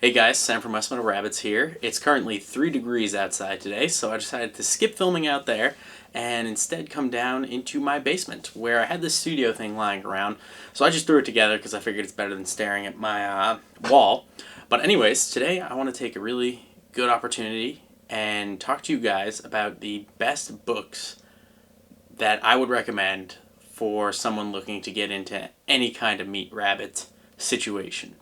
Hey guys, Sam from West Meadow Rabbits here. It's currently 3 degrees outside today, so I decided to skip filming out there and instead come down into my basement where I had this studio thing lying around. So I just threw it together because I figured it's better than staring at my wall. But anyways, today I want to take a really good opportunity and talk to you guys about the best books that I would recommend for someone looking to get into any kind of meat rabbit situation.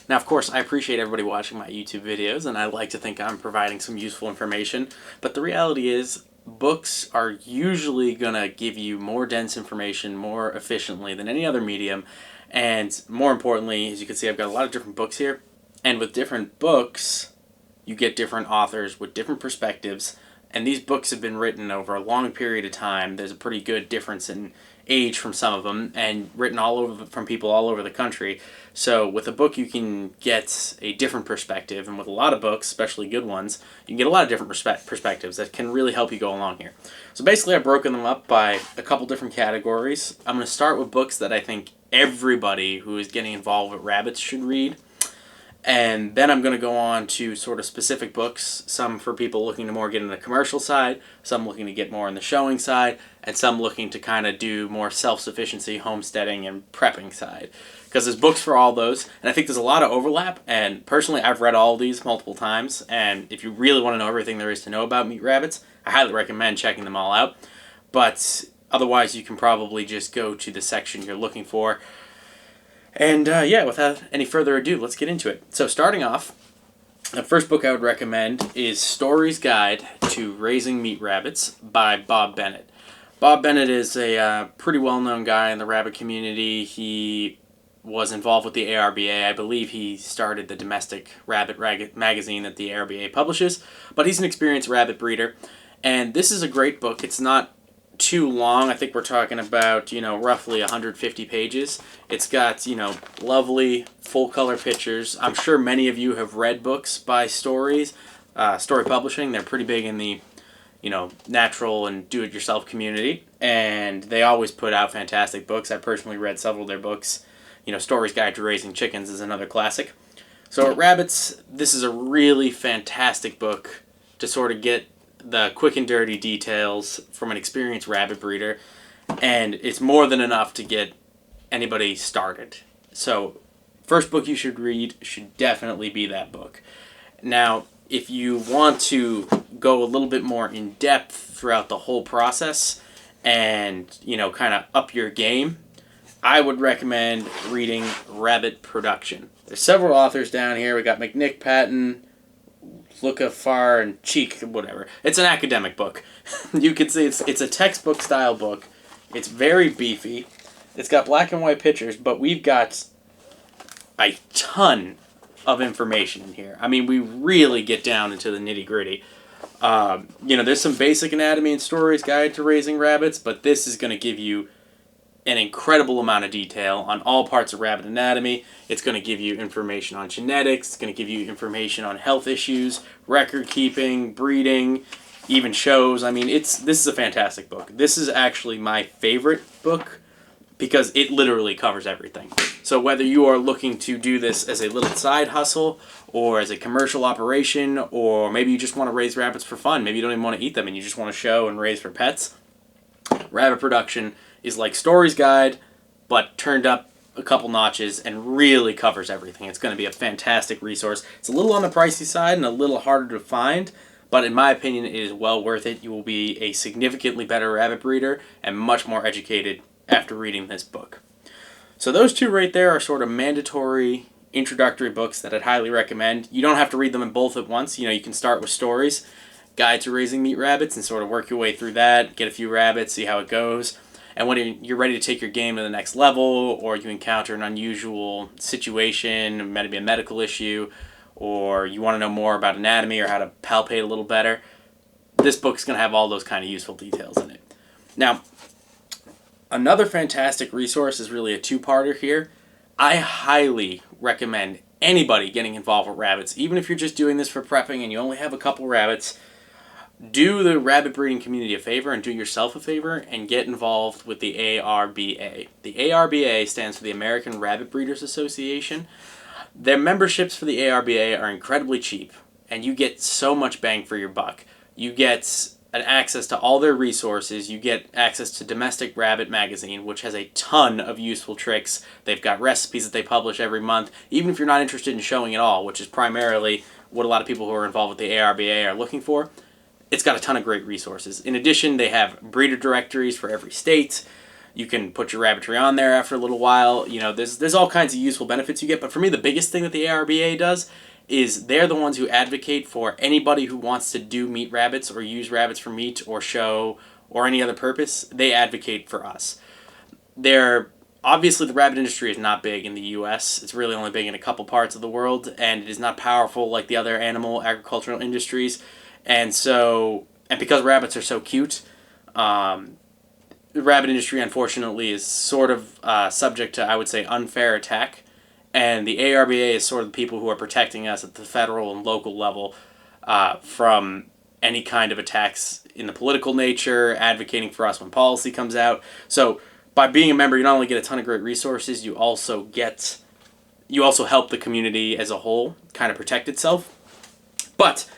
Now, of course, I appreciate everybody watching my YouTube videos, and I like to think I'm providing some useful information, but the reality is books are usually going to give you more dense information more efficiently than any other medium, and more importantly, as you can see, I've got a lot of different books here, and with different books, you get different authors with different perspectives, and these books have been written over a long period of time. There's a pretty good difference in age from some of them, and written all over from people all over the country. So with a book you can get a different perspective, and with a lot of books, especially good ones, you can get a lot of different perspectives that can really help you go along here. So basically I've broken them up by a couple different categories. I'm going to start with books that I think everybody who is getting involved with rabbits should read. And then I'm going to go on to sort of specific books, some for people looking to more get in the commercial side, some looking to get more in the showing side, and some looking to kind of do more self-sufficiency, homesteading, and prepping side. Because there's books for all those, and I think there's a lot of overlap, and personally I've read all of these multiple times, and if you really want to know everything there is to know about meat rabbits, I highly recommend checking them all out. But otherwise you can probably just go to the section you're looking for. And yeah, without any further ado, let's get into it. So starting off, the first book I would recommend is Storey's Guide to Raising Meat Rabbits by Bob Bennett. Bob Bennett is a pretty well-known guy in the rabbit community. He was involved with the ARBA. I believe he started the domestic rabbit magazine that the ARBA publishes, but he's an experienced rabbit breeder. And this is a great book. It's not too long. I think we're talking about, roughly 150 pages. It's got, lovely full-color pictures. I'm sure many of you have read books by Storey Publishing. They're pretty big in the, natural and do-it-yourself community, and they always put out fantastic books. I personally read several of their books. Storey's Guide to Raising Chickens is another classic. So at Rabbits, this is a really fantastic book to sort of get the quick and dirty details from an experienced rabbit breeder, and it's more than enough to get anybody started. So first book you should read should definitely be that book. Now, if you want to go a little bit more in depth throughout the whole process and, kind of up your game, I would recommend reading Rabbit Production. There's several authors down here. We got McNitt, Patton, Lukefahr, and Cheeke, whatever. It's an academic book. You can see it's a textbook style book. It's very beefy. It's got black and white pictures, but we've got a ton of information in here. I mean, we really get down into the nitty gritty. There's some basic anatomy in Storey's Guide to Raising Rabbits, but this is going to give you an incredible amount of detail on all parts of rabbit anatomy. It's going to give you information on genetics. It's going to give you information on health issues, record keeping, breeding, even shows. I mean, this is a fantastic book. This is actually my favorite book because it literally covers everything. So whether you are looking to do this as a little side hustle or as a commercial operation, or maybe you just want to raise rabbits for fun, maybe you don't even want to eat them and you just want to show and raise for pets, Rabbit Production is like Storey's Guide, but turned up a couple notches and really covers everything. It's going to be a fantastic resource. It's a little on the pricey side and a little harder to find, but in my opinion, it is well worth it. You will be a significantly better rabbit breeder and much more educated after reading this book. So those two right there are sort of mandatory introductory books that I'd highly recommend. You don't have to read them in both at once. You can start with Storey's Guide to Raising Meat Rabbits and sort of work your way through that, get a few rabbits, see how it goes. And when you're ready to take your game to the next level, or you encounter an unusual situation, maybe a medical issue, or you want to know more about anatomy or how to palpate a little better, this book's going to have all those kind of useful details in it. Now, another fantastic resource is really a two-parter here. I highly recommend anybody getting involved with rabbits, even if you're just doing this for prepping and you only have a couple rabbits, do the rabbit breeding community a favor and do yourself a favor and get involved with the ARBA. The ARBA stands for the American Rabbit Breeders Association. Their memberships for the ARBA are incredibly cheap, and you get so much bang for your buck. You get an access to all their resources. You get access to Domestic Rabbit magazine, which has a ton of useful tricks. They've got recipes that they publish every month, even if you're not interested in showing at all, which is primarily what a lot of people who are involved with the ARBA are looking for. It's got a ton of great resources. In addition, they have breeder directories for every state. You can put your Rabbitry on there after a little while. You know, there's all kinds of useful benefits you get. But for me, the biggest thing that the ARBA does is they're the ones who advocate for anybody who wants to do meat rabbits or use rabbits for meat or show or any other purpose. They advocate for us. Obviously, the rabbit industry is not big in the U.S. It's really only big in a couple parts of the world, and it is not powerful like the other animal agricultural industries. And because rabbits are so cute, the rabbit industry, unfortunately, is sort of subject to, I would say, unfair attack. And the ARBA is sort of the people who are protecting us at the federal and local level from any kind of attacks in the political nature, advocating for us when policy comes out. So by being a member, you not only get a ton of great resources, you also help the community as a whole kind of protect itself. But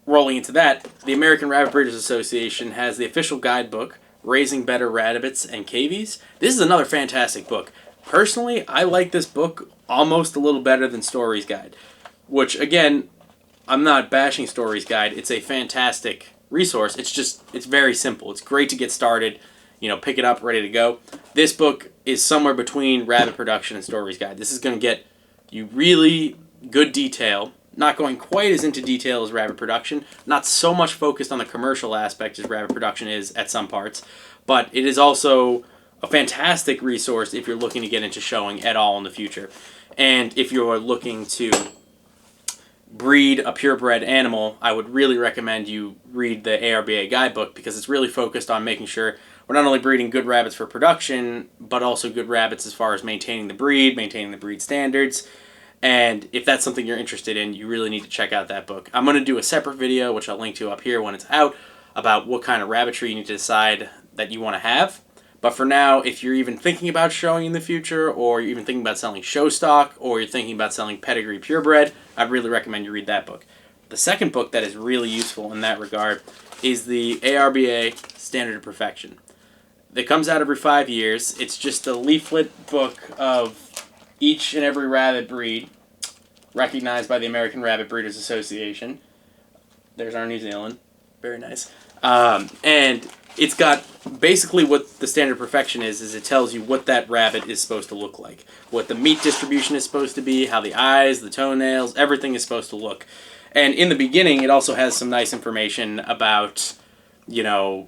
rolling into that, the American Rabbit Breeders Association has the official guidebook, Raising Better Rabbits and Cavies. This is another fantastic book. Personally, I like this book almost a little better than Storey's Guide, which, again, I'm not bashing Storey's Guide. It's a fantastic resource. It's very simple. It's great to get started, pick it up, ready to go. This book is somewhere between rabbit production and Storey's Guide. This is going to get you really good detail, not going quite as into detail as rabbit production, not so much focused on the commercial aspect as rabbit production is at some parts, but it is also a fantastic resource if you're looking to get into showing at all in the future. And if you're looking to breed a purebred animal, I would really recommend you read the ARBA guidebook, because it's really focused on making sure we're not only breeding good rabbits for production, but also good rabbits as far as maintaining the breed standards. And if that's something you're interested in, you really need to check out that book. I'm going to do a separate video, which I'll link to up here when it's out, about what kind of rabbitry you need to decide that you want to have. But for now, if you're even thinking about showing in the future, or you're even thinking about selling show stock, or you're thinking about selling pedigree purebred, I'd really recommend you read that book. The second book that is really useful in that regard is the ARBA Standard of Perfection. It comes out every 5 years. It's just a leaflet book of each and every rabbit breed recognized by the American Rabbit Breeders Association. There's our New Zealand. Very nice. And it's got basically what the standard of perfection is it tells you what that rabbit is supposed to look like, what the meat distribution is supposed to be, how the eyes, the toenails, everything is supposed to look. And in the beginning, it also has some nice information about,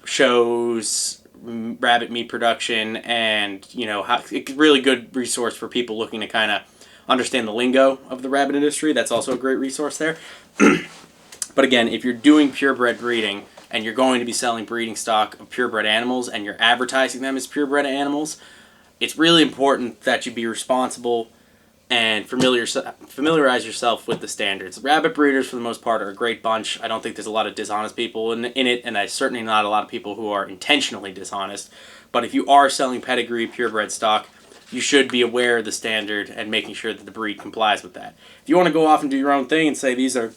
shows, rabbit meat production, and, how it's a really good resource for people looking to kind of understand the lingo of the rabbit industry. That's also a great resource there. But again, if you're doing purebred breeding, and you're going to be selling breeding stock of purebred animals, and you're advertising them as purebred animals, it's really important that you be responsible and familiarize yourself with the standards. Rabbit breeders, for the most part, are a great bunch. I don't think there's a lot of dishonest people in it, and there's certainly not a lot of people who are intentionally dishonest. But if you are selling pedigree purebred stock, you should be aware of the standard and making sure that the breed complies with that. If you want to go off and do your own thing and say these are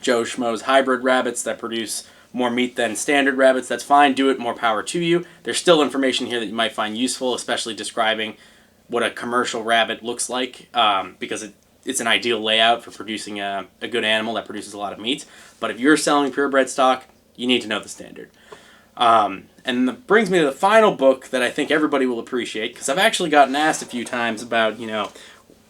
Joe Schmo's hybrid rabbits that produce more meat than standard rabbits, that's fine. Do it. More power to you. There's still information here that you might find useful, especially describing what a commercial rabbit looks like, because it's an ideal layout for producing a good animal that produces a lot of meat. But if you're selling purebred stock, you need to know the standard. And that brings me to the final book that I think everybody will appreciate, because I've actually gotten asked a few times about,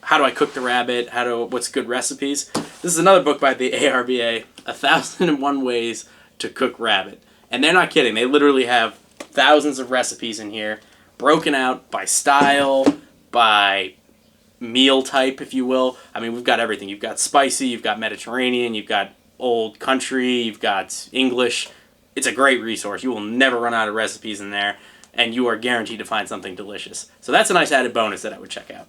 how do I cook the rabbit? What's good recipes? This is another book by the ARBA, 1001 Ways to Cook Rabbit. And they're not kidding. They literally have thousands of recipes in here, broken out by style, by meal type, if you will. I mean, we've got everything. You've got spicy, you've got Mediterranean, you've got old country, you've got English. It's a great resource. You will never run out of recipes in there, and you are guaranteed to find something delicious. So that's a nice added bonus that I would check out.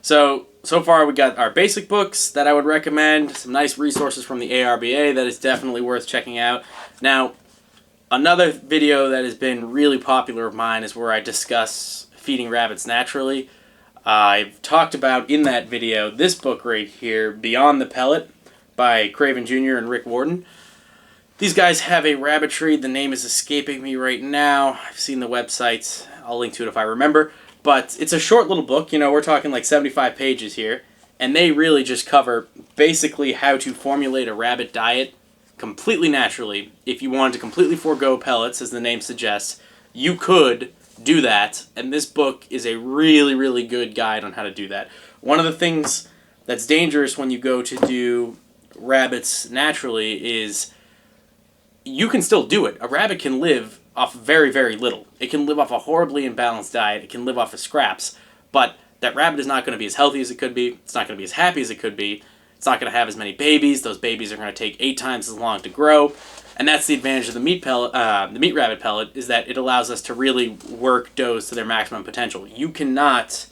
So far we got our basic books that I would recommend, some nice resources from the ARBA that is definitely worth checking out. Now, another video that has been really popular of mine is where I discuss feeding rabbits naturally. I've talked about in that video this book right here, Beyond the Pellet, by Craven Jr. and Rick Warden. These guys have a Rabbitry. The name is escaping me right now. I've seen the websites. I'll link to it if I remember. But it's a short little book. You know, we're talking like 75 pages here. And they really just cover basically how to formulate a rabbit diet completely naturally. If you wanted to completely forego pellets, as the name suggests, you could do that. And this book is a really, really good guide on how to do that. One of the things that's dangerous when you go to do rabbits naturally is you can still do it. A rabbit can live off very, very little. It can live off a horribly imbalanced diet. It can live off of scraps. But that rabbit is not going to be as healthy as it could be. It's not going to be as happy as it could be. It's not going to have as many babies. Those babies are going to take 8 times as long to grow. And that's the advantage of the meat rabbit pellet, is that it allows us to really work does to their maximum potential. You cannot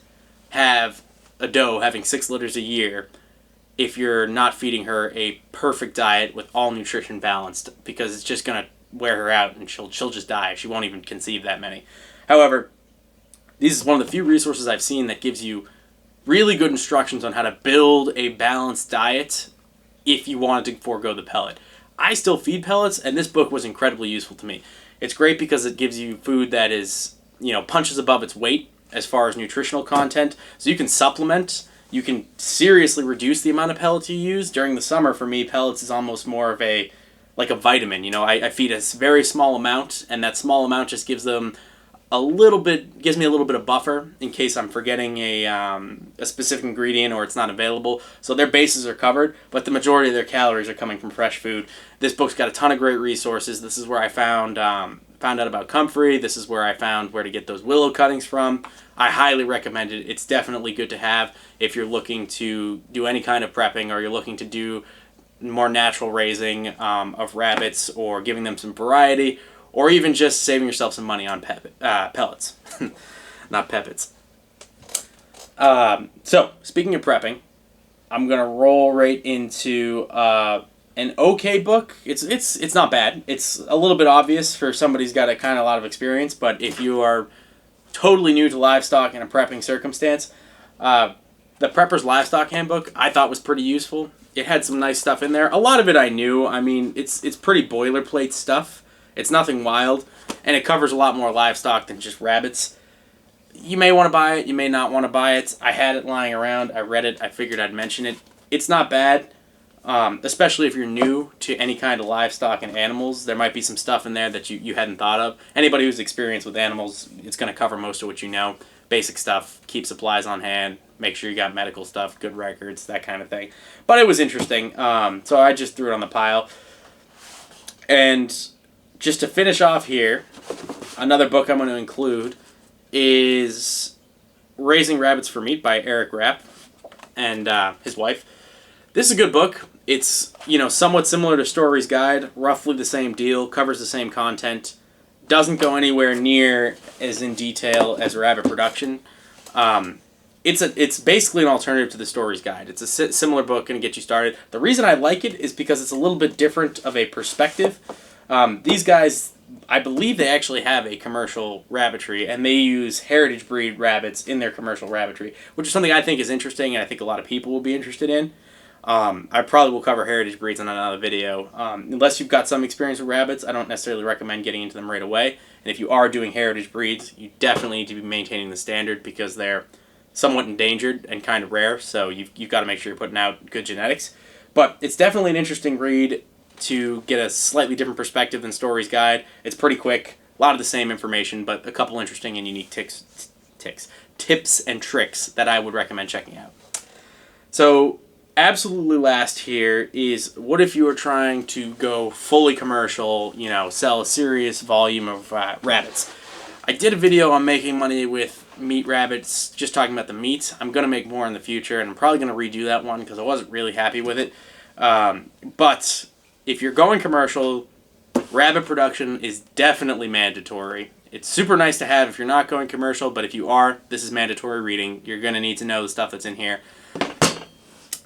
have a doe having 6 litters a year if you're not feeding her a perfect diet with all nutrition balanced, because it's just going to wear her out and she'll just die. She won't even conceive that many. However, this is one of the few resources I've seen that gives you really good instructions on how to build a balanced diet if you wanted to forego the pellet. I still feed pellets, and this book was incredibly useful to me. It's great because it gives you food that is, punches above its weight as far as nutritional content, so you can supplement. You can seriously reduce the amount of pellets you use. During the summer, for me, pellets is almost more of a vitamin. I feed a very small amount, and that small amount just gives me a little bit of buffer in case I'm forgetting a specific ingredient or it's not available. So their bases are covered, but the majority of their calories are coming from fresh food. This book's got a ton of great resources. This is where I found out about comfrey. This is where I found where to get those willow cuttings from. I highly recommend it. It's definitely good to have if you're looking to do any kind of prepping, or you're looking to do more natural raising of rabbits, or giving them some variety, or even just saving yourself some money on pellets, not pepits. So, speaking of prepping, I'm gonna roll right into an okay book. It's not bad. It's a little bit obvious for somebody who's got a lot of experience, but if you are totally new to livestock in a prepping circumstance, the Prepper's Livestock Handbook I thought was pretty useful. It had some nice stuff in there. A lot of it I knew. I mean, it's pretty boilerplate stuff. It's nothing wild, and it covers a lot more livestock than just rabbits. You may want to buy it. You may not want to buy it. I had it lying around. I read it. I figured I'd mention it. It's not bad, especially if you're new to any kind of livestock and animals. There might be some stuff in there that you hadn't thought of. Anybody who's experienced with animals, it's going to cover most of what you know. Basic stuff. Keep supplies on hand. Make sure you got medical stuff, good records, that kind of thing. But it was interesting, so I just threw it on the pile. And just to finish off here, another book I'm going to include is Raising Rabbits for Meat by Eric Rapp and his wife. This is a good book. It's, somewhat similar to Storey's Guide, roughly the same deal, covers the same content, doesn't go anywhere near as in detail as Rabbit Production. It's basically an alternative to the Storey's Guide. It's a similar book, going to get you started. The reason I like it is because it's a little bit different of a perspective. These guys, I believe they actually have a commercial rabbitry, and they use heritage breed rabbits in their commercial rabbitry, which is something I think is interesting, and I think a lot of people will be interested in. I probably will cover heritage breeds in another video. Unless you've got some experience with rabbits, I don't necessarily recommend getting into them right away. And if you are doing heritage breeds, you definitely need to be maintaining the standard, because they're somewhat endangered and kind of rare, so you've got to make sure you're putting out good genetics. But it's definitely an interesting read to get a slightly different perspective than Storey's Guide. It's pretty quick, a lot of the same information, but a couple interesting and unique tips and tricks that I would recommend checking out. So, absolutely last here is, what if you were trying to go fully commercial, sell a serious volume of rabbits? I did a video on making money with meat rabbits, just talking about the meat. I'm going to make more in the future, and I'm probably going to redo that one because I wasn't really happy with it. But if you're going commercial, rabbit production is definitely mandatory. It's super nice to have if you're not going commercial, but if you are, this is mandatory reading. You're going to need to know the stuff that's in here,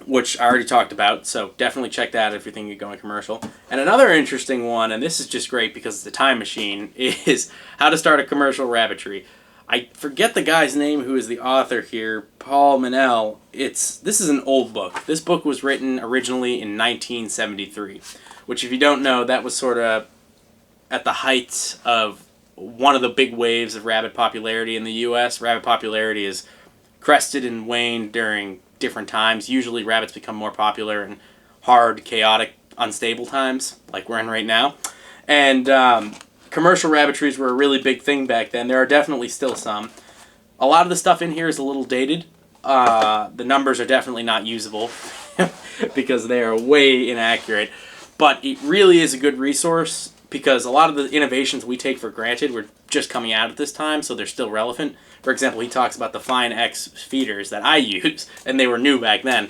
which I already talked about, so definitely check that out if you're thinking of going commercial. And another interesting one, and this is just great because it's a time machine, is How to Start a Commercial Rabbitry. I forget the guy's name who is the author here, Paul Mannell. This is an old book. This book was written originally in 1973, which if you don't know, that was sort of at the height of one of the big waves of rabbit popularity in the U.S. Rabbit popularity is crested and waned during different times. Usually rabbits become more popular in hard, chaotic, unstable times, like we're in right now. And commercial rabbitries were a really big thing back then. There are definitely still some. A lot of the stuff in here is a little dated. The numbers are definitely not usable because they are way inaccurate. But it really is a good resource because a lot of the innovations we take for granted were just coming out at this time, so they're still relevant. For example, he talks about the Fine X feeders that I use, and they were new back then.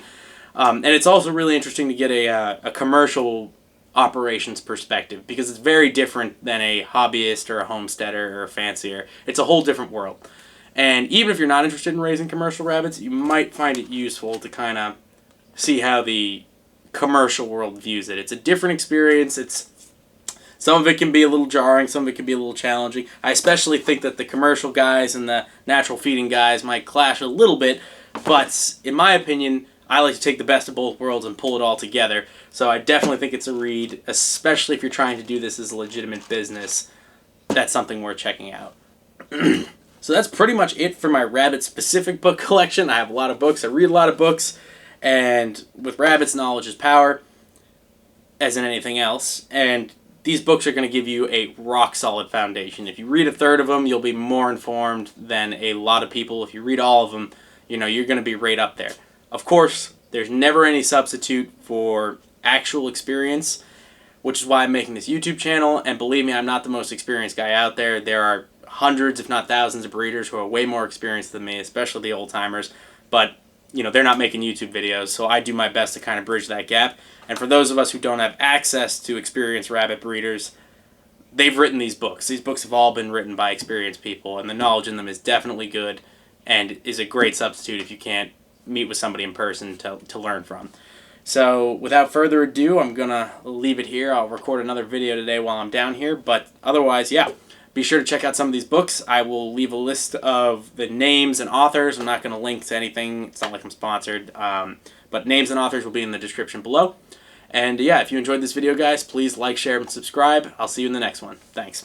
And it's also really interesting to get a commercial operations perspective because it's very different than a hobbyist or a homesteader or a fancier. It's a whole different world. And even if you're not interested in raising commercial rabbits, you might find it useful to kind of see how the commercial world views it. It's a different experience. Some of it can be a little jarring, some of it can be a little challenging. I especially think that the commercial guys and the natural feeding guys might clash a little bit, but in my opinion, I like to take the best of both worlds and pull it all together. So I definitely think it's a read, especially if you're trying to do this as a legitimate business. That's something worth checking out. So that's pretty much it for my rabbit-specific book collection. I have a lot of books. I read a lot of books. And with rabbits, knowledge is power, as in anything else. And these books are going to give you a rock-solid foundation. If you read a third of them, you'll be more informed than a lot of people. If you read all of them, you're going to be right up there. Of course, there's never any substitute for actual experience, which is why I'm making this YouTube channel. And believe me, I'm not the most experienced guy out there. There are hundreds, if not thousands, of breeders who are way more experienced than me, especially the old-timers. But, they're not making YouTube videos, so I do my best to kind of bridge that gap. And for those of us who don't have access to experienced rabbit breeders, they've written these books. These books have all been written by experienced people, and the knowledge in them is definitely good and is a great substitute if you can't meet with somebody in person to learn from. So without further ado, I'm going to leave it here. I'll record another video today while I'm down here, but otherwise, yeah, be sure to check out some of these books. I will leave a list of the names and authors. I'm not going to link to anything. It's not like I'm sponsored, but names and authors will be in the description below. And yeah, if you enjoyed this video, guys, please like, share, and subscribe. I'll see you in the next one. Thanks.